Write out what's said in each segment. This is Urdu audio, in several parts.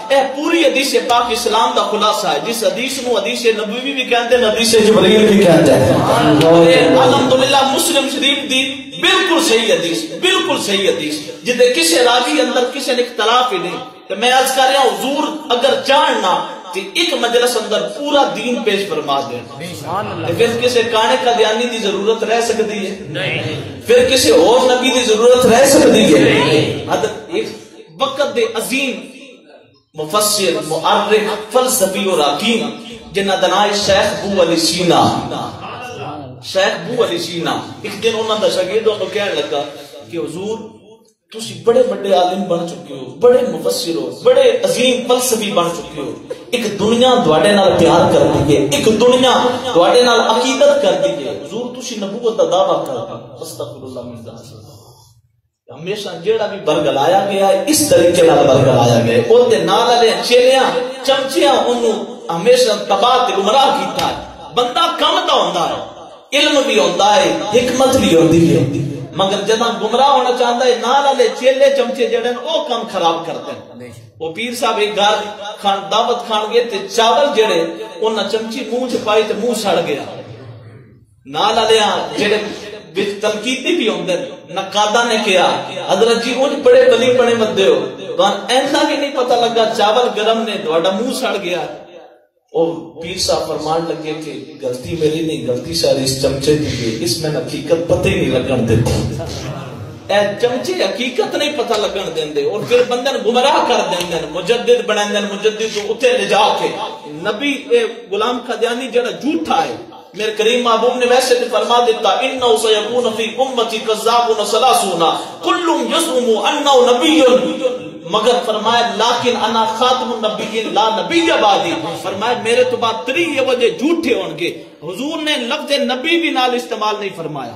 اے پوری حدیث پاک اسلام دا خلاصہ ہے، جس حدیث نو حدیث نبوی بھی کہتے ہیں، حدیث جبرائیل بھی کہتے ہیں۔ الحمدللہ مسلم شریف دی بالکل صحیح حدیث، بالکل صحیح حدیث، جدے کسی راوی اندر کسی نے اختلاف ہی نہیں۔ تو میں عرض کر رہا ہوں حضور اگر چاہنا کہ ایک مجلس اندر پورا دین پیش فرما دیں، پھر کسی کانے کا دیانی دی ضرورت رہ سکتی ہے؟ نہیں۔ پھر کسی اور نبی دی ضرورت رہ سکتی ہے؟ نہیں۔ ایک وقت دے عظیم مفسر، مؤرخ، فلسفی اور حکیم جنہ دا نام شیخ ابو علی سینا، شیخ ابو علی سینا، ایک دن انہوں دا شاگرد انہوں کہنے لگا کہ حضور تسی بڑے بڑے عالم بن چکے ہو، بڑے مفسر ہو، بڑے عظیم فلسفی بن چکے ہو، ایک دنیا تواڈے نال پیار کر دی ہے، ایک دنیا تواڈے نال عقیدت کر دی ہے، حضور تسی نبوت دا دعویٰ کر دی۔ استغفر اللہ من ذلک۔ ہمیشہ جیڑا بھی برگلایا گیا ہے اس طریقے نال برگلایا گیا ہے، اوتے نال والے چیلیاں چمچیاں انہوں ہمیشہ تباہ تے گمراہ کیتا ہے۔ بندہ کم دا ہوندا ہے، علم بھی ہوندا ہے، حکمت بھی ہوندی ہے، مگر جداں گمراہ ہونا چاہتا ہے نال والے چیلے چمچے جڑے او کم خراب کرتے ہیں۔ وہ پیر صاحب ایک گھر کھان دعوت کھان گئے تے چاول جڑے انہاں چمچی منہ چ پائی تے منہ سڑ گیا۔ نال والے جڑے وچ تنقیدی بھی ہوندے نقادہ نے کہا حضرت جی اونج بڑے بلی بنے بندے ہو، تہاں ایسا بھی نہیں پتہ لگا چاول گرم نے تہاڈا منہ سڑ گیا۔ اور پیر صاحب فرمان لگے کہ غلطی میری نہیں، غلطی ساری اس چمچے دی ہے، اس میں حقیقت پتہ ہی نہیں لگن دیتے۔ اے چمچے حقیقت نہیں پتہ لگن دیندے اور پھر بندے گمراہ کر دیندے، مجدد بناندے، مجدد تو اتنے لے جا کے نبی غلام قادیانی جڑا جھوٹا ہے، میرے کریم محبوب نے ویسے فرما دیتا انہو سیکون فی امتی کذابون ثلاثون کل یزعم انہ نبی، مگر فرمایا لیکن انا خاتم النبیین لا نبی بعدی، فرمایا میرے تو بعد 3 وجہ جھوٹے ہون گے۔ حضور نے لفظ نبی بھی نال استعمال نہیں فرمایا،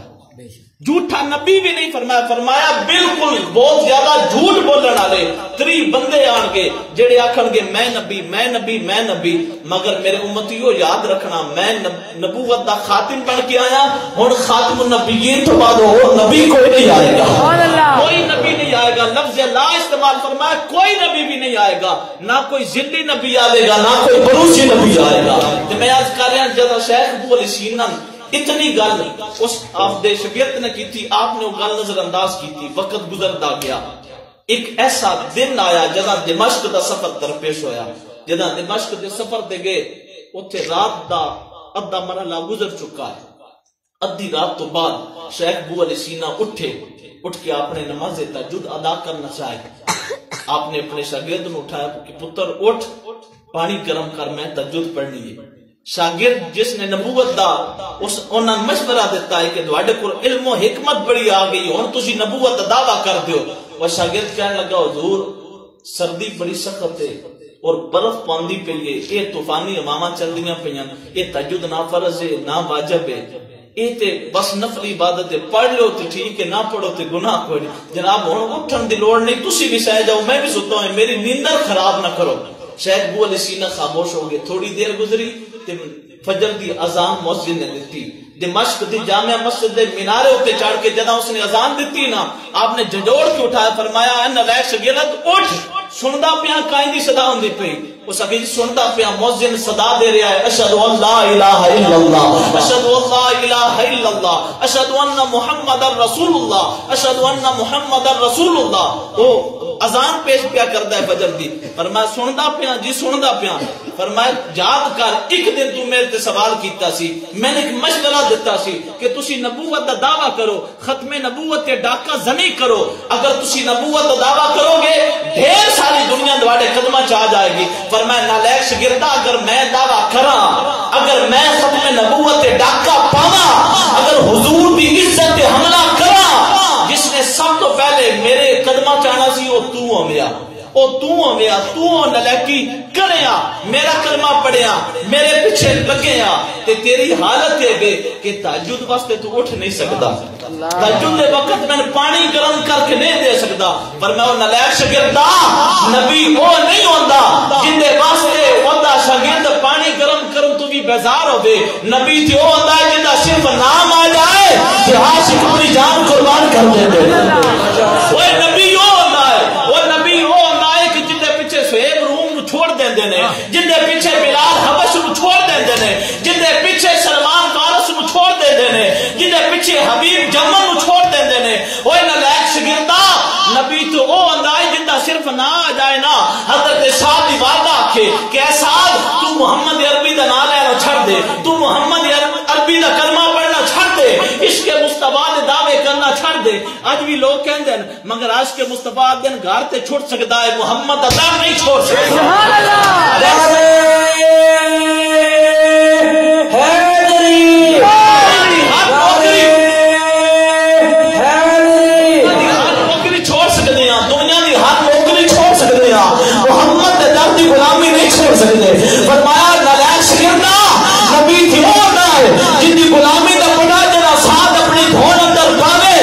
جھوٹا نبی بھی نہیں فرمایا، فرمایا بالکل بہت زیادہ جھوٹ بولن والے 3 بندے آن گے جڑے آکھن گے میں نبی میں نبی میں نبی، مگر میرے امتیو یاد رکھنا میں نبوت دا خاتم بن کے آیا، ہن خاتم النبیین تو بعد اور نبی کوئی نہیں آئے گا، کوئی نبی نہیں آئے گا۔ لفظ لا استعمال فرمایا کوئی نبی بھی نہیں آئے گا، نہ کوئی ذلی نبی آئے گا نہ کوئی بروسی نبی آئے گا۔ تو میں آج کر رہا جب شیخ ابو علی سینا اتنی گل اس آپ دے شگرد نے کی تھی، آپ نے وہ گل نظر انداز کی تھی، وقت گزرتا گیا۔ ایک ایسا دن آیا جدہ دمشق دا سفر درپیش ہویا، جدہ دمشق دے سفر دے گئے اتھے رات دا ادھا مرحلہ گزر چکا ہے۔ ادھی رات تو بعد شیخ ابو علی سینا اٹھ کے آپ نے نماز تہجد ادا کرنا چاہے، آپ نے اپنے شاگرد نے اٹھایا کہ پتر اٹھ پانی گرم کر میں تہجد پڑھنی ہے۔ شاگرد جس نے نبوت دا اس انہاں مشورہ دیتا ہے کہ تواڈے کول علم و حکمت بڑی آ گئی، ہن تسی نبوت دا دعویٰ کر دیو۔ اور شاگرد کہنے لگا حضور سردی بڑی سخت ہے اور برف پاندی پئی ہے، اے طوفانی ہواواں چلدیاں پیاں، اے تہجد نہ فرض ہے نہ واجب ہے، اے تے بس نفل عبادت ہے، پڑھ لو تے ٹھیک ہے نہ پڑھو تے گناہ کوئی نہیں۔ جناب ہن اٹھن دی لوڑ نہیں، تسی بھی سہ جاؤ میں بھی ستا ہوں، میری نیندر خراب نہ کرو۔ شیخ ابو علی سینا خاموش ہو گئے۔ تھوڑی دیر گزری تے فجر دی اذان مؤذن نے دیتی، دمشق دی جامع مسجد دے مینارے اوپر چڑھ کے جدوں اس نے اذان دیتی نا، آپ نے جھنجھوڑ کے اٹھایا، فرمایا اے نالائق شاگرد اٹھ، سندا پیا کائیں دی صدا ہوندی پئی؟ اس اگے سندا پیا مؤذن صدا دے رہا ہے اشہد ان لا الہ الا اللہ اشہد ان لا الہ الا اللہ اشہد ان محمد رسول اللہ اشہد ان محمد رسول اللہ۔ وہ اذان پیش پیا کردا ہے فجر دی، فرمایا سندا پیا جی سندا پیا، فرمایا یاد کر ایک دن تو میرے تے سوال کیتا سی، میں نے ایک مشورہ دیتا سی کہ تسی نبوت دا دعویٰ کرو، ختم نبوت تے ڈاکہ زنی کرو، اگر تسی نبوت دا دعویٰ کرو گے ڈھیر ساری دنیا تواڈے قدماں چ آ جائے گی۔ فرمایا نالائق شاگردا اگر میں دعویٰ کراں، اگر میں ختم نبوت تے ڈاکہ پاواں، اگر حضور دی عزت تے حملہ کراں، جس نے سب تو پہلے میرے قدماں چ آنا سی وہ تو ہویا، او تو ہویا، تو نالائقی کریا، میرا کلمہ پڑھیا، میرے پیچھے لگیا، تے تیری حالت ہے بے کہ تہجد واسطے تو اٹھ نہیں سکتا، تہجد دے وقت میں پانی گرم کر کے نہیں دے سکتا۔ پر میں نالائق شاگردا نبی وہ نہیں ہوندا جن دے واسطے اوندا شاگرد پانی گرم کرن تو بھی بیزار ہوے، نبی تے وہ ہوندا ہے جندا صرف نام آ جائے کہ عاشق اپنی جان قربان کر دیندے۔ وہ نبی وہ ہوندا ہے، وہ نبی وہ ہوندا ہے کہ جن دے پیچھے سہیب روم دیندے نے، جن دے پیچھے بلال حبش نو چھوڑ دیندے نے، جن دے پیچھے سلمان فارس نو چھوڑ دیندے نے، جن دے پیچھے حبیب جمل نو چھوڑ دیندے نے. اوے نالائق شاگردا، نبی تو او انداز جندا صرف نہ آ جائے نا. حضرت سعد دی والدہ آکھے کہ اے سعد تو محمد عربی دا نام لینا چھڑ دے، تو محمد عربی دا کلمہ پڑھنا چھڑ دے، عشق مصطفیٰ دے دعوے کرنا چھڑ دے. اج بھی لوگ کہندے ہیں مگر عشق مصطفیٰ دن گھر تے چھٹ سکدا ہے، محمد دا دم نہیں چھوڑ سکدا. سبحان اللہ. فرمایا نالائق شاگردا، نبی تھی وہ نہ ہے جن دی غلامی دا بڑا جنا ساتھ اپنی دھون اندر پاوے.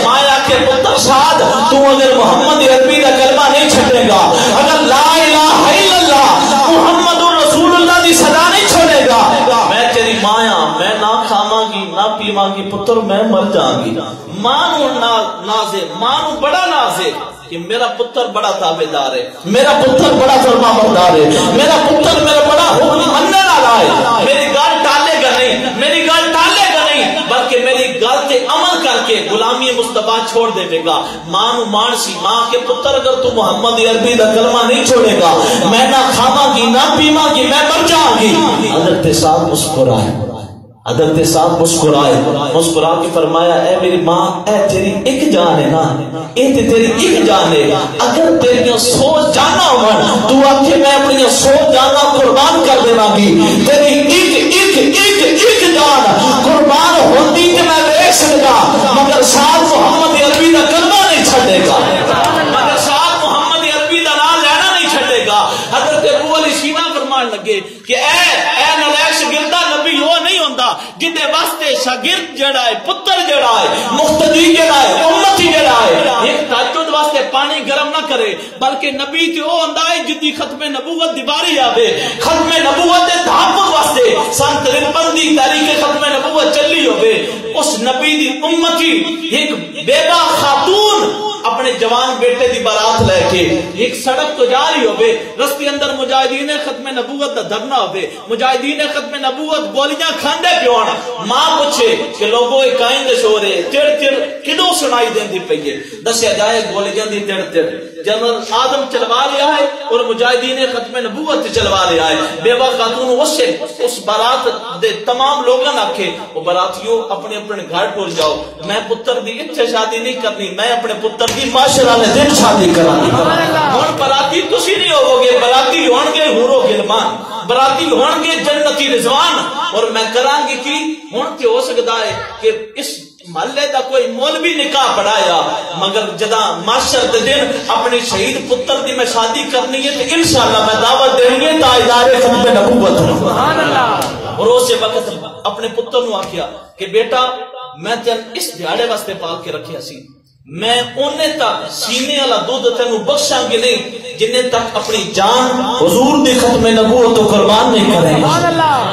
مایا کے پتر سعد تو اگر محمد عربی دا کلمہ نہیں چھڑے گا، اگر لا الہ الا اللہ محمد رسول اللہ دی صدا نہیں چھوڑے گا، میں تیری مایا میں نہ کھاواں گی نہ پیواں گی، پتر میں مر جاؤں گی. ماں نو ناز ہے، ماں نو بڑا ناز ہے کہ میرا پتر بڑا تابعدار ہے، میرا پتر بڑا فرما بردار ہے، میرا پتر میرا بڑا حکم مننے والا ہے، میری گل ٹالے گا نہیں، میری گل ٹالے گا نہیں، بلکہ میری گل تے عمل کر کے غلامی مصطفیٰ چھوڑ دے گا. ماں نو مان سی، ماں کے پتر اگر تو محمد عربی دا کلمہ نہیں چھوڑے گا، میں نہ کھاواں گی نہ پیواں گی، میں مر جاؤں گی. حضرت صاحب مسکرائے، حضرت صاحب مسکرائے، مسکرا کے فرمایا اے میری ماں، اے تیری ایک جان ہے نا، اے تیری ایک جان ہے، اگر تیری 100 جانا ہو تو آکھے میں اپنی 100 جانا قربان کر دینا گی، تیری ایک جان قربان ہوتی کہ میں دیکھ سکتا، مگر ساتھ محمد عربی دا کلمہ نہیں چھڑے گا، مگر ساتھ محمد عربی دا نام لینا نہیں چھڑے گا. حضرت ابو علی سینا فرمان لگے کہ اے نالائق شاگردا، نبی وہ نہیں ہوندا جن دے واسطے شاگرد جڑا ہے، پتر جڑا ہے، مقتدی جڑا ہے، امتی جڑا ہے، ایک تہجد واسطے پانی گرم نہ کرے، بلکہ نبی تے او ہوندا ہے جدی ختم نبوت دی باری آوے، ختم نبوت دے تحفظ واسطے سن 53 دی تاریخ ختم نبوت چلی ہوے، اس نبی دی امتی ایک بیوہ خاتون اپنے جوان بیٹے دی بارات لے کے ایک سڑک تو جا رہی ہوے، رستے اندر مجاہدین ختم نبوت دا دھرنا ہوے، مجاہدین ختم نبوت گولیاں کھاندے پیون. ماں پوچھے کہ لوگوں ایک کائیں دے شور ہے، تڑ تڑ کدوں سنائی دیندی پئی ہے؟ دسیا جائے گولیاں دی تڑ تڑ جنرل آدم چلوا رہا ہے اور مجاہدین ختم نبوت چلوا رہا ہے. بیوہ خاتون اس بارات دے تمام لوگوں نے آکھے وہ براتیوں اپنے اپنے گھر ٹور جاؤ، میں پتر دی اتھے شادی نہیں کرنی، میں اپنے پتر دی معاشرہ نے دن شادی کرانی. ہن براتی تسی نہیں ہوو گے، براتی ہون گے حور و غلمان، براتی ہون گے جنتی رضوان، اور میں کراں گی کی ہن تے ہو سکدا ہے کہ اس محلے دا کوئی مولوی نکاح پڑھایا، مگر جدا معاشر دے دن اپنی شہید پتر دی میں شادی کرنی ہے تو انشاءاللہ میں دعوت دیں گے تاجدار ختم نبوت. سبحان اللہ. اور اسے وقت اپنے پتر نو آکھیا کہ بیٹا میں تین اس دیہاڑے واسطے پال کے رکھیا سی، میں اونے تک سینے والا دودھ تینوں بخشاں گی نہیں جنہیں تک اپنی جان حضور دی ختم نبوت تو قربان نہیں کریں گا.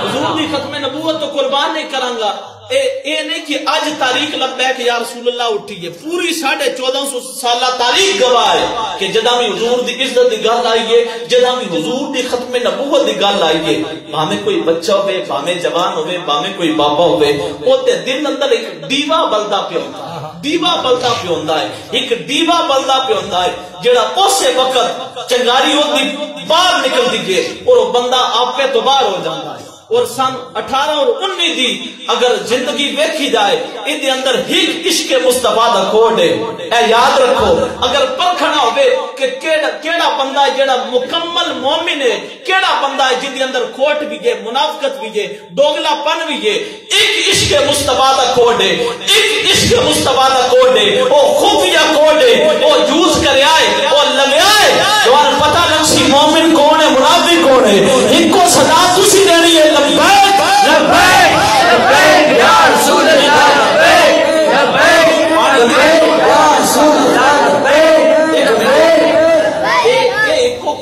حضور دی ختم نبوت تو قربان نہیں کراں گا. اے نہیں کہ آج تاریخ لبیک یا رسول اللہ اٹھی ہے، پوری 1450 سالہ تاریخ گواہ ہے کہ جدہ میں حضور دی عزت دی گل آئیے، جدہ میں حضور دی ختم نبوت دی گل آئیے، بھامے کوئی بچہ ہوئے، بھامے جوان ہوئے، بھامے کوئی بابا ہوئے، اوتے دل اندر ایک دیوا بلدا پہ ہوتا ہے، دیوا بلدا پہ ہوتا ہے، ایک دیوا بلدا پہ ہوتا ہے جڑا اسے وقت چنگاری ہوتی باہر نکل دیجئے اور وہ بندہ آپ پہ تو باہر ہو جاتا ہے. اور سن 18 اور 19 دی اگر زندگی ویکھی جائے اندے اندر ایک عشق مصطفیٰ دا کوڈ ہے. اے یاد رکھو اگر پرکھنا ہوئے کہ کیڑا بندہ ہے جڑا مکمل مومن ہے، کیڑا بندہ ہے جن دے اندر کھوٹ بھی ہے، منافقت بھی ہے، دوگلا پن بھی ہے، ایک عشق مصطفیٰ دا کوڈ ہے، ایک عشق مصطفیٰ دا کوڈ ہے، او خفیہ کوڈ ہے، او یوز کرے آئے او لگے آئے جوان پتہ لگسی مومن کون ہے منافق کون ہے. ان کو صدا تسی دینی ہے لبیک لبیک لبیک یا رسول اللہ، لبیک لبیک لبیک یا رسول اللہ،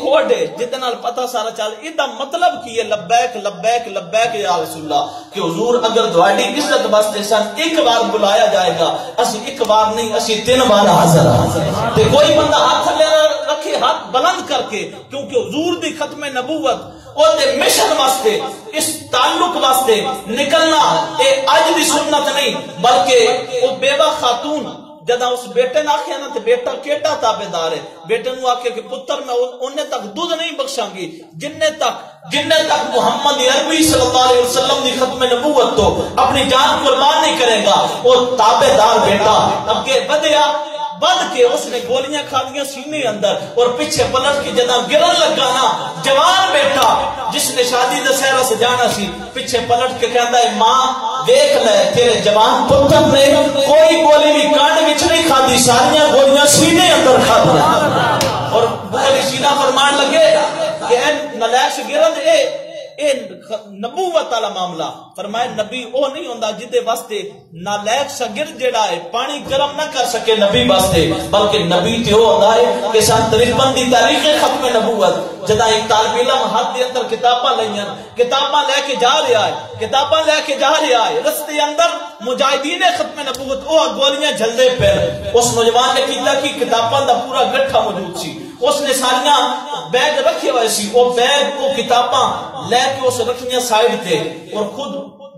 کوڈ ہے جتنا پتہ سارا چل. یہ مطلب کی ہے لبیک لبیک لبیک یا رسول اللہ کہ حضور اگر تہاڈی عزت واسطے سن ایک بار بلایا جائے گا، اسی ایک بار نہیں اسی 3 بار حاضر ہاں. تے کوئی بندہ ہاتھ لے رکھے رکھے ہاتھ بلند کر کے، کیونکہ حضور دی ختم نبوت اور دے مشن واسطے، اس تعلق واسطے نکلنا اے اج دی سنت نہیں، بلکہ وہ بیوہ خاتون جدہ اس بیٹے نے آکھیا نا تے بیٹا کیٹا تابعدار ہے، بیٹے نے آکھیا کہ پتر میں انہیں تک دودھ نہیں بخشاں گی جنہیں تک محمد عربی صلی اللہ علیہ وسلم دی ختم نبوت تو اپنی جان قربان نہیں کرے گا۔ وہ تابعدار بیٹا اب بدیا بد کے اس نے گولیاں کھا دیا سینے اندر، اور پیچھے پلٹ کے جدہ گرن لگا نا جوان بیٹا جس نے شادی دا سہرا سجانا سی، پیچھے پلٹ کے کہندا ہے ماں دیکھ لے تیرے جوان پتر نے کوئی گولی بھی کانڈ وچ نہیں کھا دی، ساریاں گولیاں سینے اندر کھا دیا۔ اور بولی سینہ فرمان لگے کہ اے نلیش گرد اے نبوت والا معاملہ، فرمائے نبی او نہیں ہوندا جدے واسطے نالیک شاگرد جڑا ہے پانی گرم نہ کر سکے نبی واسطے، بلکہ نبی تے او ہوندا ہے کہ سن 53 دی تاریخ ختم نبوت جدا ایک طالب علم ہاتھ دے اندر کتاباں لئیاں، کتاباں لے کے جا رہا ہے رستے اندر مجاہدین ختم نبوت او گولیاں جلدے پھر اس نوجوان نے کیتا کہ کتاباں دا پورا گٹھا موجود سی، اس نے ساریاں بیگ رکھے ہوئے سی، وہ بیگ کو کتاباں لے کے اس رکھنیاں سائیڈ تے اور خود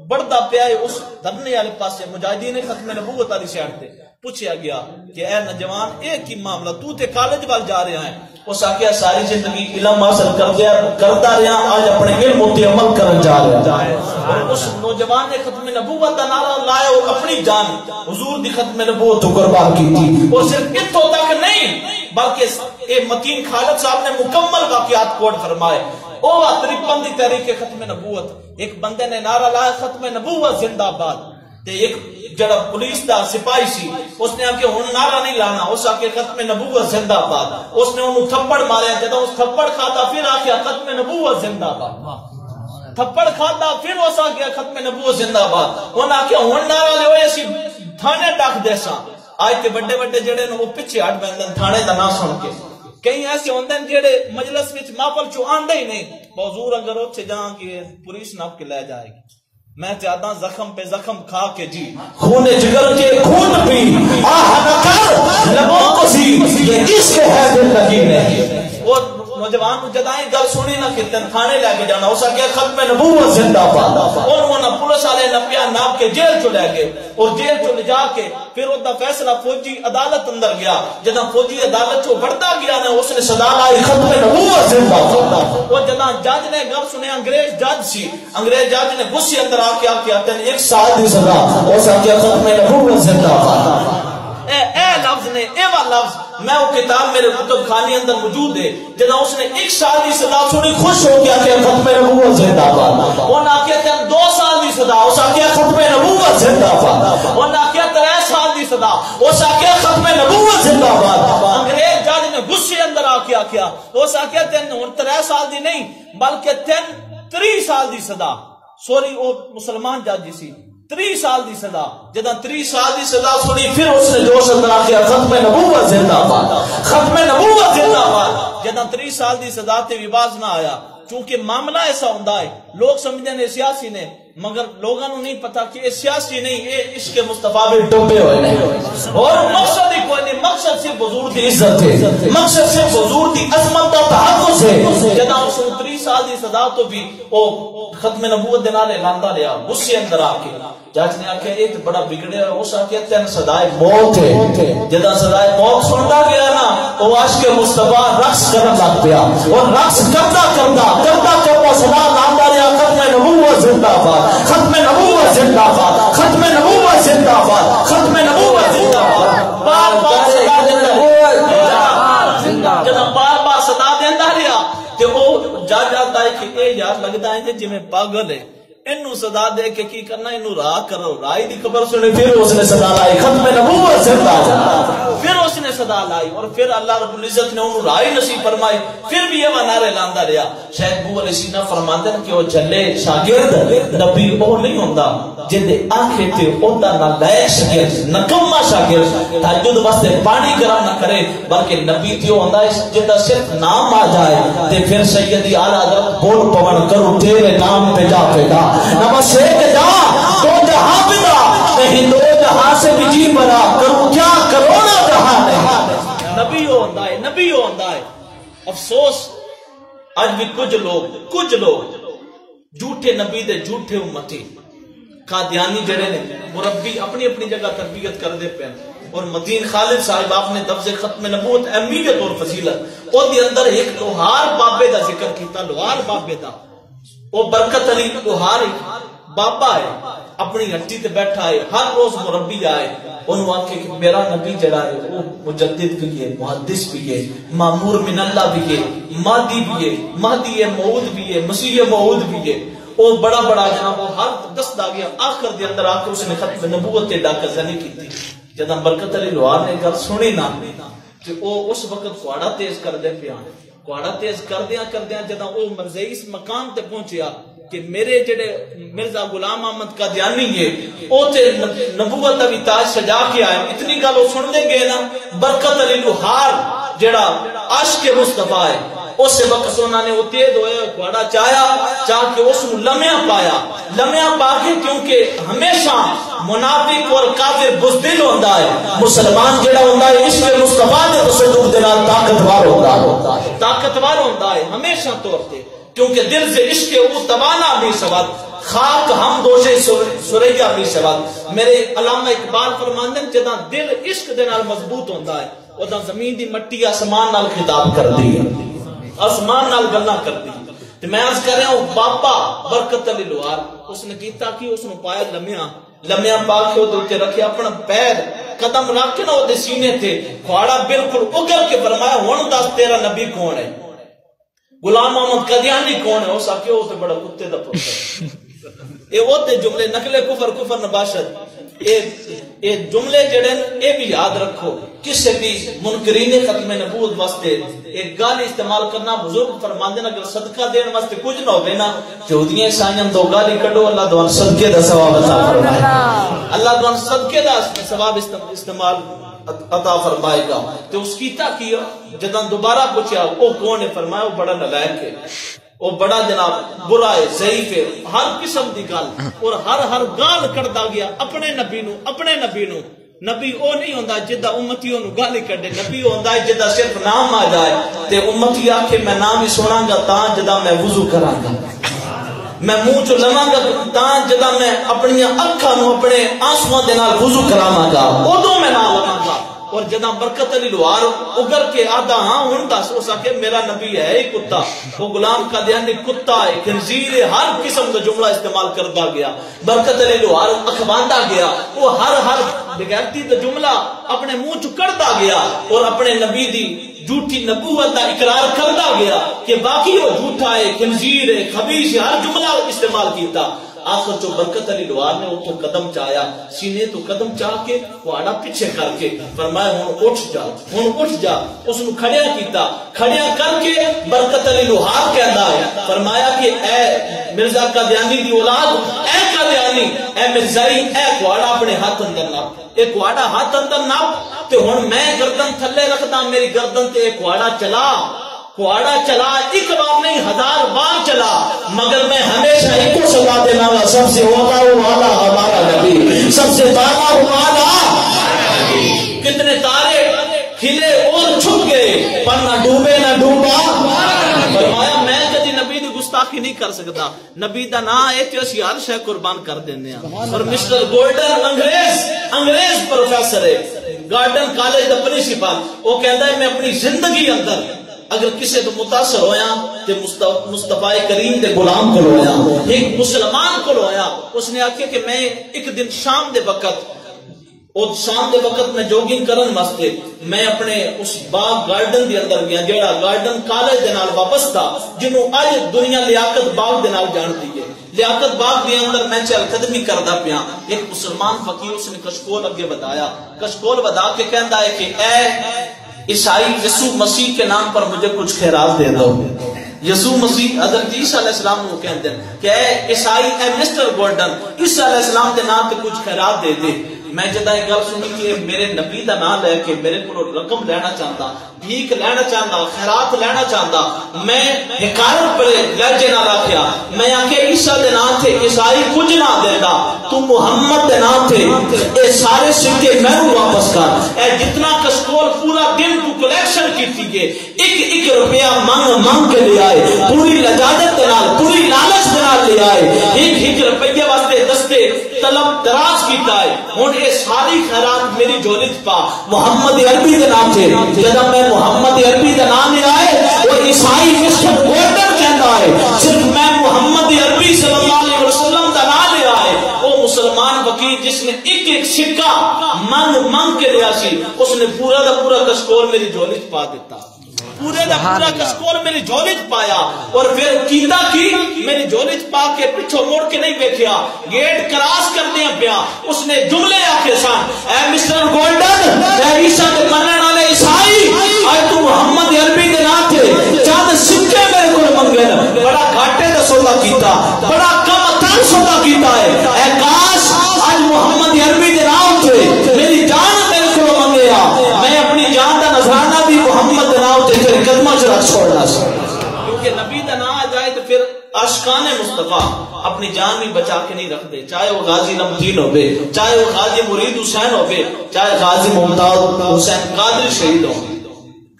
بڑھدا پیا ہے اس دھرنے والے پاسے مجاہدین ختم نبوت والی سائیڈ تے۔ پوچھا گیا کہ اے نوجوان ایک ہی معاملہ تو تے کالج وال جا رہا ہے؟ اس آخیا ساری زندگی علم حاصل کرتا رہا، آج اپنے علم تے عمل کرن جا رہا ہے۔ اور اس نوجوان نے ختم نبوت کا نعرہ لایا اور اپنی جان حضور دی ختم نبوت تو قربان کی تھی۔ اور صرف اتوں تک نہیں بلکہ اے متین خالد صاحب نے مکمل واقعات کوٹ فرمائے۔ او 53 دی تحریک ختم نبوت، ایک بندے نے نعرہ لایا ختم نبوت زندہ باد، تے ایک جڑا پولیس دا سپاہی سی اس نے آکے ہن نعرہ نہیں لانا، اس آکے ختم نبوت زندہ باد، اس نے انہوں تھپڑ ماریا، جدوں اس تھپڑ کھاتا پھر آکے ختم نبوت زندہ باد، تھپڑ کھاتا پھر اس آکے ختم نبوت زندہ باد، انہوں آکے ہن نعرہ لے ہوئے اسی تھانے ڈاک دیسا۔ آج تے بڑے بڑے جڑے نے وہ پیچھے ہٹ بیندن تھانے دا نام سن کے، کئی ایسے ہوندے جڑے مجلس وچ محفل چوں آندے ہی نہیں، حضور اگر اوتھے جاں کہ پولیس ناپ کے لے جائے گی، میں چاہتا زخم پہ زخم کھا کے جی خون جگر کے خون پی آہ نہ کر لبوں کو سی یہ عشق ہے دل لگی نہیں۔ وہ نوجوان جدائیں گل سنی نہ کتن تھانے لے کے جانا، اس آگے ختم نبوت زندہ باد، انہوں نے پولیس والے نپیا ناپ کے جیل چ لے گئے، اور جیل چ لے جا کے پھر وہ فیصلہ فوجی عدالت اندر گیا، جدہ فوجی عدالت چ بڑھتا گیا نا اس نے صدا لائی ختم نبوت زندہ باد۔ وہ جدہ جج نے گل سنے، انگریز جج سی، انگریز جج نے غصے اندر آکے آتے ہیں 1 سال دی سزا، اس آگے ختم نبوت زندہ باد۔ اے لفظ نے ایوہ لفظ میں وہ کتاب میرے کتب خانے اندر موجود ہے، جدہ اس نے 1 سال دی سزا سنی خوش ہو گیا کہ ختم نبوت زندہ باد، انہوں آکے 2 سال دی سزا، اس آکے ختم نبوت زندہ باد، انہوں آکے 3 سال دی سزا، اس آکے ختم نبوت زندہ باد۔ انگریز جج نے غصے اندر آکے اس آکے 3 سال دی نہیں بلکہ 3 سال دی سزا، سوری وہ مسلمان جج سی، 3 سال دی سزا، جدہ 3 سال دی سزا سنی پھر اس نے جوش اندر آخیا ختم نبوت زندہ باد، ختم نبوت زندہ باد۔ جدہ 3 سال دی سزا تے بھی باز نہ آیا، چونکہ معاملہ ایسا ہوندہ ہے لوگ سمجھنے نے سیاسی نے، مگر لوگوں نہیں پتا کہ یہ سیاسی نہیں، یہ عشق مصطفیٰ بھی ڈوبے ہوئے نہیں، اور مقصد ہی کوئی نہیں، مقصد صرف حضور دی عزت ہے، مقصد صرف حضور دی عظمت کا تحفظ ہے۔ جدہ اس 3 سال دی سزا تو بھی وہ ختم نبوت دے نال لاندہ لیا، غصے اندر آ کے جج نے آکھیا یہ تو بڑا بگڑے ہے، اس آکھیا 3 سزائے موت ہے۔ جدہ سزائے موت سنتا گیا نا وہ عاشق مصطفیٰ رقص کرنے لگ پیا، اور رقص کرتا سزا لاندہ لیا ختم نبوت زندہ باد، ختم نبوت زندہ باد، ختم نبوت زندہ باد، ختم نبوت زندہ باد۔ بار بار صدا دینا، جب بار بار صدا دینا رہا تو وہ جاتا ہے کہ اے یار لگتا ہے جی میں پاگل ہے، انہوں صدا دے کے کی کرنا، انہوں راہ کرو، رائی دی خبر سنے، پھر اس نے صدا لائی ختم نبوت زندہ باد، پھر اس نے صدا لائی، اور پھر اللہ رب العزت نے انہوں رائی نصیب فرمائی، پھر بھی یہ نعرے لاندہ رہا۔ شیخ ابو علیہ سینہ فرماتے ہیں کہ وہ جھلے شاگرد نبی وہ نہیں ہوندہ جن دے آنکھیں تے اوندہ نہ لائق شاگرد، نکمہ شاگرد تہجد واسطے پانی گرم نہ کرے، بلکہ نبی تے ہوندہ جن دا صرف نام آ جائے تے پھر سیدی اعلیٰ حضرت بول پون کرو تیرے نام پہ جا پیدا، نمس ایک جا دو جہاں پدا، نہیں 2 جہاں سے بھی جی بنا کروں کیا کرونا جہاں نہیں۔ نبی ہوندہ ہے، نبی ہوندہ ہے، افسوس اج بھی کچھ لوگ جھوٹے نبی دے جھوٹے امتی قادیانی جڑے نے مربی اپنی اپنی جگہ تربیت کر دے پے اور مدین خالد صاحب آپ نے لفظ ختم نبوت اہمیت اور فضیلت او دے اندر ایک لوہار بابے دا ذکر کیتا لوہار بابے دا او برکت علی لوہار بابا ہے اپنی ہٹی تے بیٹھا ہے ہر روز مربی آئے انہوں آکے کہ میرا نبی جڑا ہے وہ مجدد بھی ہے محدث بھی ہے مامور من اللہ بھی ہے مہدی بھی ہے مہدی موعود بھی ہے مسیح موعود بھی ہے وہ بڑا جناب وہ ہر دست آ گیا آخر دے اندر آ کے اس نے ختم نبوت تے ڈاکہ زنی کی تھی جدہ برکت علی لوہار نے گل سنی نا کہ وہ اس وقت کوڑا تیز کر دے پیا کوڑا تیز کردیاں جدہ وہ مرزئی اس مقام تے پہنچیا کہ میرے جڑے مرزا غلام احمد قادیانی ہے او تے نبوت بھی تاج سجا کے آئے اتنی گل وہ سن دے گئے نا برکت علی لوہار جڑا عاشق مصطفیٰ ہے اس وقت انہوں نے وہ تیز ہوئے کوڑا چاہ کے اس کو لمحہ پا کے کیونکہ ہمیشہ منافق اور کافر بزدل ہوتا ہے مسلمان جڑا ہوتا ہے عشق مصطفیٰ دے تصدق دے نال طاقتور ہوتا ہے ہمیشہ طور پہ کیونکہ دل سے عشق او توانا بھی سواد خاک ہم دوشے سریا بھی سواد میرے علامہ اقبال فرماندے جداں دل عشق دے نال مضبوط ہوتا ہے اودا زمین دی مٹی آسمان نال خطاب کر دی آسمان نال گلاں کر دی تے میں عرض کر رہا ہوں بابا برکت علی لوہار اس نے کیتا کہ اس نے پایا لمحہ پا کے اوتے رکھے اپنا پیر قدم رکھ کے نا وہ سینے تے کھواڑا بالکل اگل کے فرمایا ہن دس تیرا نبی کون ہے غلام محمد قادیانی کون ہے اس آکے وہ تے بڑا کتے دا پتر اے وہ تے جملے نقل کفر نباشت اے جملے جڑے اے بھی یاد رکھو کسے بھی منکرین ختم نبوت واسطے ایک گال استعمال کرنا بزرگ فرماندے نا اگر صدقہ دین واسطے کچھ نہ ہوے نا یہودیاں عیسائیاں دو گالی کڈو اللہ دوان صدقے دا ثواب عطا فرمائے اللہ دوان صدقے دا ثواب استعمال عطا فرمائے گا تو اس کیتا کیا جداں دوبارہ پوچھا وہ کون ہے فرمایا وہ بڑا نالائق ہے وہ بڑا جناب برا ہے ضعیف ہے ہر قسم دی گل اور ہر گال کردا گیا اپنے نبی نو نبی او نہیں ہوندا جدا امتیوں نو گالی کڈے نبی ہوندا ہے جدا صرف نام آ جائے تے امتی آکھے میں نام ہی سناں گا تاں جدا میں وضو کراں گا میں منہ چ لواں گا تاں جدا میں اپنی اکھاں نو اپنے آنسواں دے نال وضو کراواں گا اودوں میں نام لواں گا اور جداں برکت علی لوہار اگر کے آدھا ہاں ہن دس اس آکھے میرا نبی ہے ہی کتا وہ غلام قادیانی کتا ہے خنزیر ہے ہر قسم کا جملہ استعمال کرتا گیا برکت علی لوہار اخواندا گیا وہ ہر بغیرتی کا جملہ اپنے منہ چ کڑدا گیا اور اپنے نبی دی جھوٹی نبوت کا اقرار کرتا گیا کہ باقی وہ جھوٹا ہے خنزیر ہے خبیث ہے ہر جملہ استعمال کیتا آخر جو برکت علی لوہار نے اتو قدم چایا سینے تو قدم چاہ کے کوڑا پیچھے کر کے فرمایا ہن اٹھ جا اس نے کھڑیا کر کے برکت علی لوہار کہندا ہے فرمایا کہ اے مرزا قادیانی دی اولاد اے قادیانی اے مرزائی اے کوڑا اپنے ہاتھ اندر ناپ اے کوڑا ہاتھ اندر ناپ تے ہن میں گردن تھلے رکھدا میری گردن تے اے کوڑا چلا ایک بار نہیں 1000 بار چلا مگر میں ہمیشہ ایک کو سزا دینا گا سب سے والا ہمارا نبی سب سے تارا والا کتنے تارے کھلے اور چھپ گئے پر نہ ڈوبے نہ ڈوبا فرمایا میں کدی نبی دی گستاخی نہیں کر سکتا نبی دا نام ہے تے اسی ہر شے قربان کر دینے ہیں اور مسٹر گولڈن انگریز پروفیسر ہے گارڈن کالج دا پرنسپل وہ کہندا ہے میں اپنی زندگی اندر اگر کسی تو متاثر ہویا تے مصطفیٰ کریم دے غلام کو ہویا ایک مسلمان کو ہویا اس نے آکھیا کہ میں ایک دن شام دے وقت میں جوگنگ کرن واسطے میں اپنے اس باغ گارڈن دے اندر گیا جیڑا گارڈن کالج دے نال وابستہ تھا جنوں اج دنیا لیاقت باغ دے نال جانتی ہے لیاقت باغ دے اندر میں چل قدمی کردا پیا ایک مسلمان فقیر اس نے کشکول اگے بتایا کشکول بتا کے کہندا ہے کہ اے عیسائی یسوع مسیح کے نام پر مجھے کچھ خیرات دے دو یسوع مسیح حضرت عیسیٰ علیہ السلام کو کہتے ہیں کہ اے عیسائی اے مسٹر گولڈن عیسیٰ علیہ السلام کے نام پہ کچھ خیرات دے دے میں جدا ایک گل سنی کہ میرے نبی دا نام لے کے میرے کو رقم لینا چاہتا بھیک لینا چاہتا خیرات لینا چاہتا میں حکایت پڑے لہجے نہ رکھیا میں آکے عیسیٰ دے نام تھے عیسائی کچھ نہ دیتا تو محمد دے نام تھے اے سارے سکے میں واپس کر اے جتنا کشکول پورا دن تو کلیکشن کی ہے، ایک روپیہ مانگ کے لے آئے، پوری لجاجت نال پوری لالچ نال لے آئے، ایک روپیہ واسطے دستے طلب دراز کیتا ہے، ہن اے ساری خیرات میری جھولی چ پا محمد عربی دے نام تے، جدوں میں محمد عربی دا نام لے آئے اور عیسائی مسٹر گولڈن کہندا ہے، صرف میں محمد عربی صلی اللہ علیہ وسلم دا نام لے آئے، وہ مسلمان فقیر جس نے ایک سکہ مانگ کے لیا سی، اس نے پورا دا پورا کسکور میری جھولی چ پا دیتا، پورے دا پورا کسکور میری جھولی چ پایا، اور پھر کیتا کی میری جھولی چ پا کے پچھو موڑ کے نہیں دیکھیا، گیٹ کراس کرنے پیا، اس نے جملے آکھے سن، اے مسٹر گولڈن، اے عیسیٰ دے منن والے عیسائی، اے تو محمد عربی دے نام تے چند سکے میرے کو منگے، بڑا گھاٹے دا سودا کیتا، بڑا کم تن سودا کیتا ہے، اے کاش آج محمد عربی دے نام تے میری جان میرے کو منگیا، میں اپنی جان دا نذرانہ بھی محمد دے نام تے تیرے قدموں چ رکھ چھوڑنا سی، کیونکہ نبی دا نام آ جائے تو پھر عاشقان مصطفیٰ اپنی جان بھی بچا کے نہیں رکھتے، چاہے وہ غازی نمکین ہوئے، چاہے وہ غازی مرید حسین ہوئے، چاہے غازی ممتاز حسین قادری شہید ہو،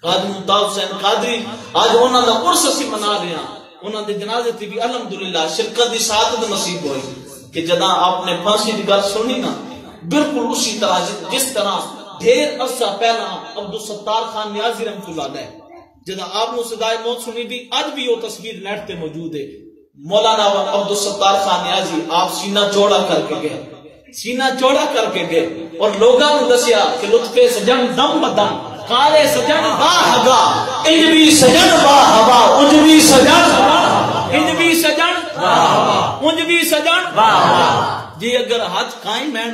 غازی ممتاز حسین قادری آج انہوں نے عرس اسی منا رہے ہیں، انہوں نے جنازے تھی بھی الحمدللہ شرکت دی سعادت نصیب ہوئی، کہ جداں آپ نے پھانسی دی گل سنی نا، بالکل اسی طرح جس طرح ڈھیر عرصہ پہلا عبدالستار خان نیازی رحمۃ اللہ علیہ جداں آپ نے صدائے موت سنی دی، اج بھی وہ تصویر نیٹ تے موجود ہے، مولانا عبدالستار خان نیازی آپ سینہ چوڑا کر کے گئے، سینہ چوڑا کر کے گئے اور لوگاں نے دسیا کہ لطف سجن دم بدم، کالے سجن با ہگا، انج بھی سجن با ہوا، انج بھی سجن، انج بھی سجن، انج بھی سجن، جی اگر ہاتھ قائم ہیں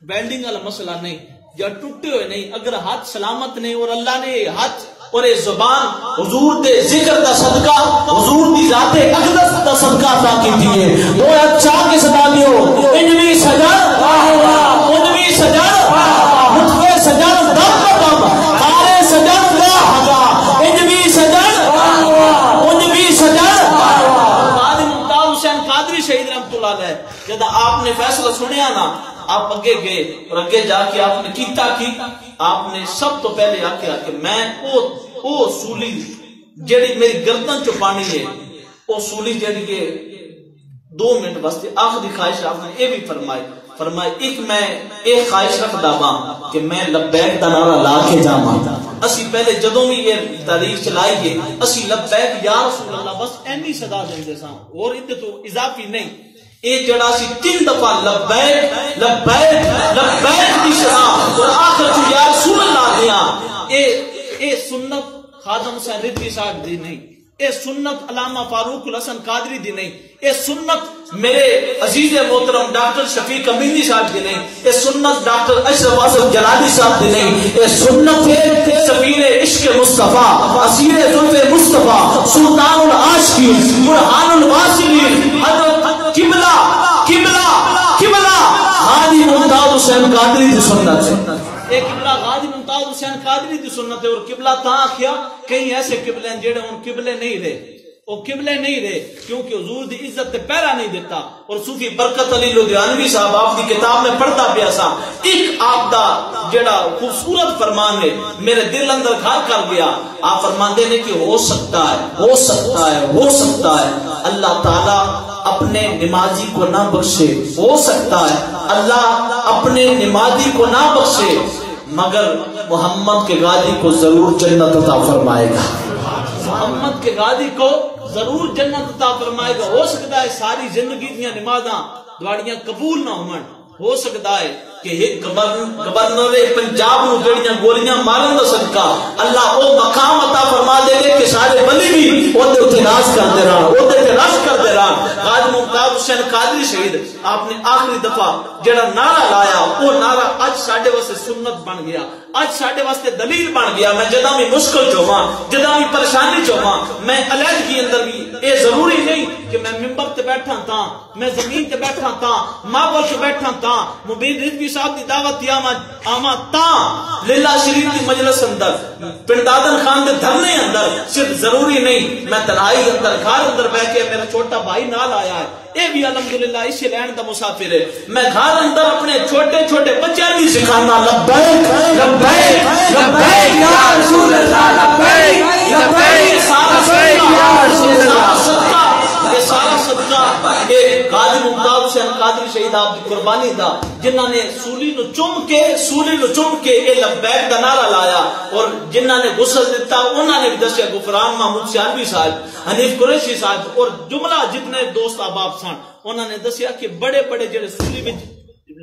بینڈنگ والا مسئلہ نہیں، یا ٹوٹے ہوئے نہیں، اگر ہاتھ سلامت نہیں اور اللہ نے ہاتھ اور اے زبان حضور دے ذکر دا صدقہ، حضور دی ذات اقدس دا صدقہ عطا کیتی ہے، وہ اچھا کے صدا دیو، انجوی سجن انجوی سجن مطفے سجن دم دم، کارے سجن دا ہگا، انجوی سجن انجوی سجن، قاضی ممتاز حسین قادری شہید رحمۃ اللہ علیہ جب آپ نے فیصلہ سنیا نا، آپ اگے گئے اور اگے جا کے آپ نے کیتا کی، آپ نے سب تو پہلے آکھیا کہ میں او سولی جیڑی میری گردن چپانی ہے، او سولی جیڑی ہے 2 منٹ واسطے آخری خواہش آپ نے یہ بھی فرمائی ایک میں ایک خواہش رکھدا ہاں کہ میں لبیک دا نعرہ لا کے جاواں، اسی پہلے جدوں بھی یہ تاریخ چلائی ہے اسی لبیک یا رسول اللہ بس اینی صدا دیندے ساں، اور ادھر تو اضافی نہیں، اے جڑا سی 3 دفعہ لبیک لبیک لبیک دی صدا اور آخر چ یا رسول اللہ دیا، اے سنت خادم حسین رضوی صاحب دی نہیں، اے سنت علامہ فاروق الحسن قادری دی نہیں، اے سنت میرے عزیز محترم ڈاکٹر شفیق امینی صاحب دی نہیں، اے سنت ڈاکٹر اشرف اصغر جلالی صاحب دی نہیں، اے سنت ہے سفیر عشق مصطفیٰ، اسیر زلف مصطفیٰ، سلطان العاشقین، برہان الواصلین، حضرت قبلہ قبلہ قبلہ غازی ممتاز حسین قادری دی سنت ہے، ایک قبلہ غازی ممتاز حسین قادری دی سنت ہے، اور قبلہ تاں آکھیا کئی ایسے قبلے ہیں جڑے ان قبلے نہیں رہے، وہ قبلے نہیں رہے کیونکہ حضور دی عزت تے پہرا نہیں دیتا، اور صوفی برکت علی لدھیانوی صاحب آپ دی کتاب میں پڑھتا پیا سا، ایک آپ دا جڑا خوبصورت فرمان ہے میرے دل اندر گھر کر گیا، آپ فرماندے نے کہ ہو سکتا ہے ہو سکتا ہے ہو سکتا ہے اللہ تعالی اپنے نمازی کو نہ بخشے، ہو سکتا ہے اللہ اپنے نمازی کو نہ بخشے مگر محمد کے غازی کو ضرور جنت عطا فرمائے گا، محمد کے غازی کو ضرور جنت عطا فرمائے گا، ہو سکتا ہے ساری زندگی دیا نمازاں دعائیاں قبول نہ ہون، ہو سکتا ہے کہ ایک گورنر پنجاب نو جڑیاں گولیاں مارن دا صدقہ اللہ او مقام عطا فرما دے گے کہ سارے ولی بھی اودے اوتے ناز کردے رہن، اودے تے رش کردے رہن، غازی ممتاز حسین قادری شہید آپ نے آخری دفعہ جڑا نعرہ لایا وہ نعرہ اج ساڈے واسطے سنت بن گیا، اج ساڈے واسطے دلیل بن گیا، میں جداں بھی مشکل چ ہوواں جداں بھی پریشانی چ ہوواں میں علیحدگی اندر بھی اے ضروری نہیں کہ میں ممبر تے بیٹھا تھا، میں زمین تے بیٹھا تھا، ماحول تے بیٹھا تھا، مبین رضوی صاحب دی دعوت آما تا لیلہ شریف دی مجلس اندر، پردادن خان دے دھرنے اندر، صرف ضروری نہیں میں تنہائی اندر گھر اندر بیٹھ کے میرا چھوٹا بھائی نال آیا ہے، اے بھی الحمدللہ اسی لینڈ دا مسافر ہے، میں گھر اندر اپنے چھوٹے چھوٹے بچے بھی سکھانا لبیک لبیک لبیک یا رسول اللہ، لبیک لبیک سارا صدقہ، یہ سارا صدقہ ایک قاضی ممتاز حسین قادری شہید آپ کی قربانی دا، جنہاں نے سولی نو چم کے اے لبیک دا نعرہ لایا، اور جنہاں نے غسل دیتا انہاں نے بھی دسیا، غفران محمود سیالوی صاحب، حنیف قریشی صاحب اور جملہ جتنے دوست احباب سن، انہاں نے دسیا کہ بڑے بڑے جڑے سولی وچ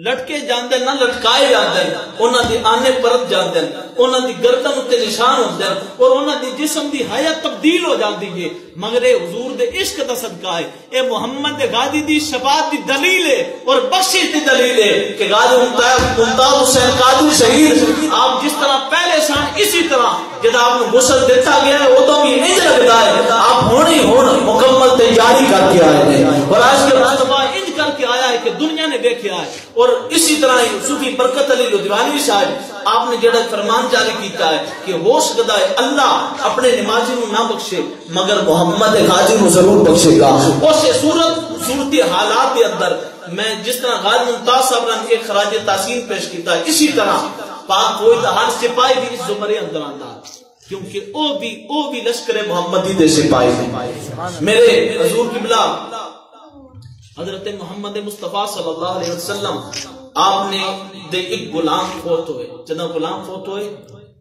لٹکے جاندے نہ لٹکائے جاندے، انہاں دی آنے پرت جاندے، انہاں دی گردن اتے نشان ہوندے، اور انہاں دی جسم دی حیات تبدیل ہو جاندی ہے، مگر اے حضور دے عشق دا صدقہ ہے، اے محمد دے غازی دی شفاعت دی دلیل ہے اور بخشش دی دلیل ہے کہ غازی ممتاز حسین قادری شہید آپ جس طرح پہلے سان اسی طرح جب آپ نے غسل دیتا گیا ہے وہ تو بھی انج لگتا ہے آپ ہونی مکمل تیاری کر کے آئے ہیں، اور آج کے مرتبہ انج کر کے آیا ہے کہ دنیا نے دیکھا ہے، اور اسی طرح صوفی برکت علی لدھیانوی صاحب آپ نے جڑا فرمان جاری کیتا ہے کہ ہو سکتا ہے اللہ اپنے نمازی نو نہ بخشے مگر محمد غازی نو ضرور بخشے گا، اسے صورتی حالات کے اندر میں جس طرح غازی ممتاز صاحب نے ایک خراج تحسین پیش کیتا ہے، اسی طرح پاک کوئی ہر سپاہی بھی اس زمرے اندر آتا ہے، کیونکہ او بھی لشکر محمدی دے سپاہی ہیں۔ میرے حضور قبلہ حضرت محمد مصطفیٰ صلی اللہ علیہ وسلم آپ نے دے ایک غلام فوت ہوئے، جنہاں غلام فوت ہوئے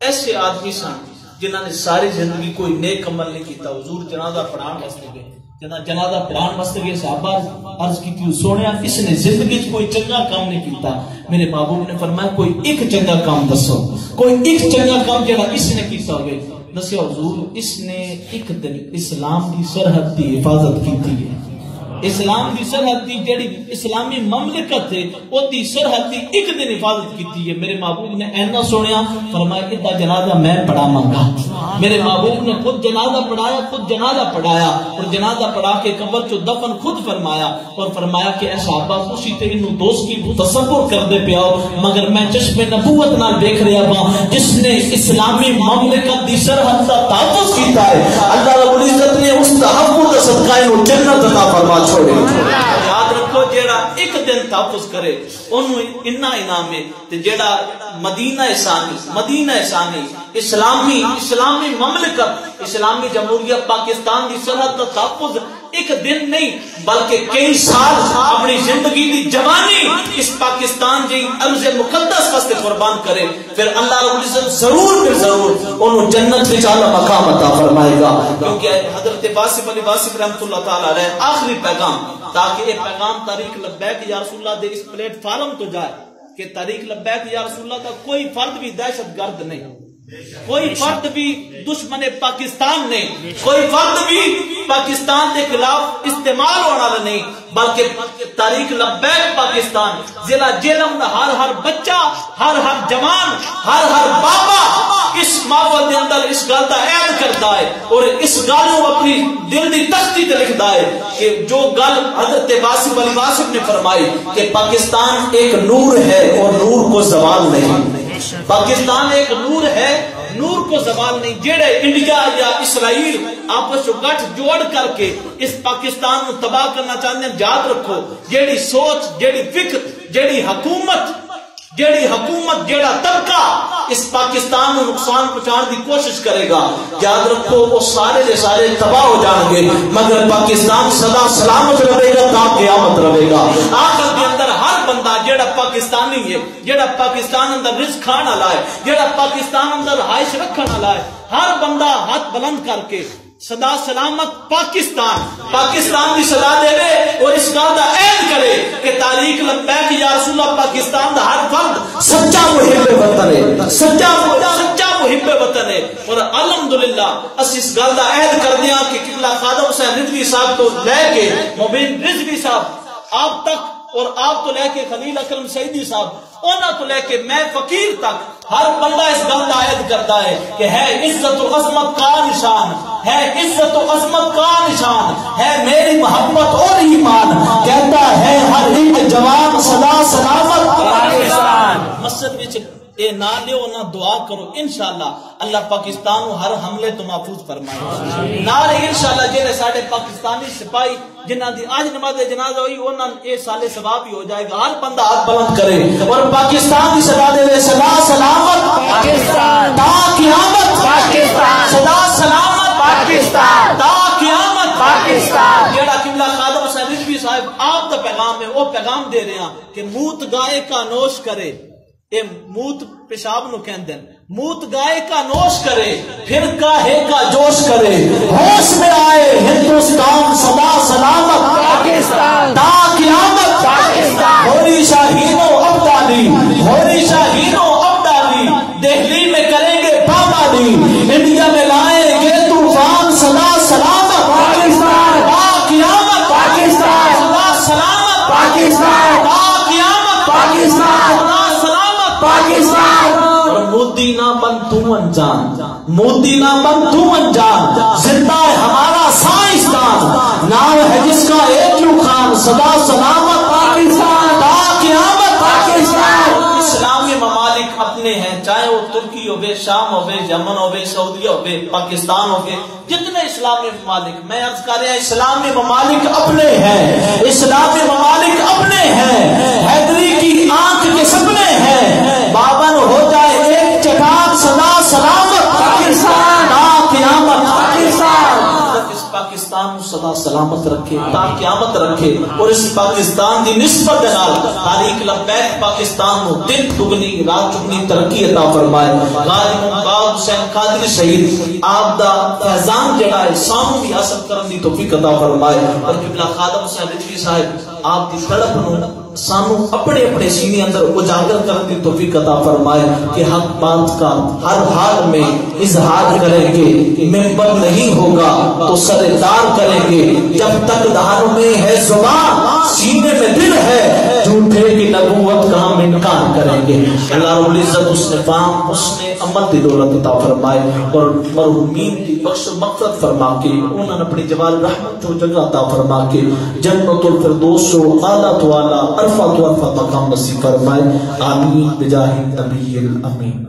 ایسے آدمی سن جنہاں نے ساری زندگی کوئی نیک عمل نہیں کیتا، حضور جنازہ پڑھان واسطے گئے، جنازہ پڑھان واسطے گئے، صحابہ عرض کی تھی سونیا اس نے زندگی کوئی چنگا کام نہیں کیتا، میرے محبوب نے فرمایا کوئی ایک چنگا کام دسو، کوئی ایک چنگا کام جڑا اس نے کیتا ہوگے، دسیا حضور اس نے ایک دن اسلام کی سرحد کی حفاظت کی ہے، اسلام دی سرحد دی جڑی اسلامی مملکت ہے او دی سرحد دی ایک دن حفاظت کیتی ہے، میرے محبوب نے اینا سنیا فرمایا ادھا جنازہ میں پڑھاواں گا، میرے محبوب نے خود جنازہ پڑھایا، خود جنازہ پڑھایا اور جنازہ پڑھا کے قبر چو دفن خود فرمایا، اور فرمایا کہ اے صحابہ خوشی تے انہوں دوست کی تصور کر دے پیاؤ مگر میں چشم نبوت نال دیکھ رہا ہوں جس نے اسلامی مملکت دی سرحد دا تحفظ کیتا ہے، اللہ رب العزت نے اس تحفظ دا صدقہ انہوں جنت عطا فرما چھوڑے۔ یاد رکھو جیڑا ایک دن تحفظ کرے انہوں انہا انعام ہے، تے جیڑا مدینہ ثانی اسلامی مملکت اسلامی جمہوریہ پاکستان دی سرحد کا تحفظ ایک دن نہیں بلکہ کئی سال اپنی زندگی دی جوانی اس پاکستان جی ارض مقدس واسطے قربان کرے، پھر اللہ رب العزت ضرور انہوں جنت میں اعلیٰ مقام عطا فرمائے گا، کیونکہ حضرت واصف علی واصف رحمۃ اللہ تعالی علیہ آخری پیغام تاکہ یہ پیغام تاریخ لبیک یا رسول اللہ دے اس پلیٹ فارم تو جائے کہ تاریخ لبیک یا رسول اللہ کا کوئی فرد بھی دہشت گرد نہیں، کوئی فرد بھی دشمن پاکستان نہیں، کوئی فرد بھی پاکستان کے خلاف استعمال ہونا نہیں، بلکہ تاریخ لبیک پاکستان ضلع جہلم ہر بچہ ہر جوان ہر بابا اس ماحول کے اندر اس گل کا عہد کرتا ہے اور اس گل کو اپنی دل کی تختی تے لکھتا ہے کہ جو گل حضرت واصف علی واصف نے فرمائی کہ پاکستان ایک نور ہے اور نور کو زوال نہیں، پاکستان ایک نور ہے نور کو زوال نہیں، جڑے انڈیا یا اسرائیل آپس کو گٹھ جوڑ کر کے اس پاکستان کو تباہ کرنا چاہتے ہیں، یاد رکھو جیڑی سوچ جیڑی فکر جیڑی حکومت جیڑا طبقہ اس پاکستان کو نقصان پہنچانے کی کوشش کرے گا، یاد رکھو وہ سارے دے سارے تباہ ہو جان گے مگر پاکستان سدا سلامت رہے گا تا قیامت رہے گا۔ آخر کے اندر ہر بندہ جیڑا پاکستانی ہے، جیڑا پاکستان اندر رزق کھان والا ہے، جیڑا پاکستان اندر رہائش رکھن والا ہے، ہر بندہ ہاتھ بلند کر کے سدا سلامت پاکستان کی صدا دے اور اس گل کا عہد کرے کہ تاریخ لبیک یا رسول اللہ پاکستان کا ہر فرد سچا محب وطن ہے، سچا محب وطن ہے، اور الحمدللہ اس گل کا عہد کر دیا کہ قبلہ خادم حسین رضوی صاحب تو لے کے مبین رضوی صاحب آپ تک اور آپ تو لے کے خلیل اکرم سعیدی صاحب انہاں تو لے کے میں فقیر تک ہر بندہ اس گل عائد کرتا ہے کہ ہے عزت و عظمت کا نشان، ہے عزت و عظمت کا نشان، ہے میری محبت اور ایمان، کہتا ہے ہر ایک جوان سدا سلامت پاکستان۔ مسجد وچ اے نہ لیو نہ دعا کرو، انشاءاللہ اللہ پاکستان کو ہر حملے تو محفوظ فرمائے۔ نارے انشاءاللہ جڑے ساڈے پاکستانی سپاہی جنہاں دی آج نماز جنازہ ہوئی انہاں اے سال ثواب ہی ہو جائے گا۔ ہر بندہ ہاتھ بلند کرے اور پاکستان کی صدا دے، صدا سلامت پاکستان تا قیامت پاکستان، صدا سلامت پاکستان تا قیامت پاکستان۔ جڑا قبلہ خادم حسین رضوی صاحب آپ دا پیغام ہے وہ پیغام دے رہے ہیں کہ موت گائے کا نوش کرے، اے موت پیشاب نو کہندے موت گائے کا نوش کرے، پھر کاہے کا جوش کرے، ہوش میں آئے ہندوستان صدا سلامت پاکستان تا قیامت پاکستان۔ ہوری شاہینوں ابدالی، ہوری شاہینوں ابدالی، دہلی میں کریں گے پامالی، انڈیا میں لائیں گے طوفان صدا سلامت پاکستان تا قیامت پاکستان، صدا سلامت پاکستان تا قیامت پاکستان، پاکستان۔ اور مودی نہ بن تو انجان، مودی نہ بن تو انجان، زندہ ہے ہمارا سائنسدان، نام ہے جس کا ایجو خان، صدا سلامت پاکستان تا قیامت پاکستان۔ اسلامی ممالک اپنے ہیں، چاہے وہ ترکی ہوئے، شام ہوئے، یمن ہوئے، سعودیہ ہوئے، پاکستان ہوئے، جتنے اسلامی ممالک، میں عرض کر رہا اسلامی ممالک اپنے ہیں، اسلامی ممالک اپنے ہیں، حیدری کی آنکھ کے سپنے ہیں، بابن ہو جائے ایک چٹان صدا سلامت پاکستان تا قیامت پاکستان۔ اس پاکستان کو صدا سلامت رکھے تا قیامت رکھے، اور اس پاکستان دی نسبت نال تاریخ لبیک پاکستان کو دن دگنی رات چگنی ترقی عطا فرمائے۔ غازی ممتاز حسین قادری شہید آپ دا فیضان جڑا ہے سانو بھی حاصل کرن دی توفیق عطا فرمائے، اور قبلہ خادم حسین رضوی صاحب آپ دی تڑپ نو سانو اپنے اپنے سینے اندر اجاگر کرنے کی توفیق عطا فرمائے کہ حق بات کا ہر حال میں اظہار کریں گے، منبر نہیں ہوگا تو سردار کریں گے، جب تک دہن میں ہے زبان سینے میں دل ہے، جھوٹے کی نبوت کا ہم انکار کریں گے۔ اللہ رب العزت اس نے فام اس نے امت دی دولت عطا فرمائے، اور مرحومین کی بخش و مغفرت فرما کے انہوں نے اپنی جوال رحمت جو جگہ عطا فرما کے جنت الفردوس و اعلیٰ تو اعلیٰ عرفہ تو عرفہ مقام نصیب فرمائے، آمین بجاہ النبی الامین۔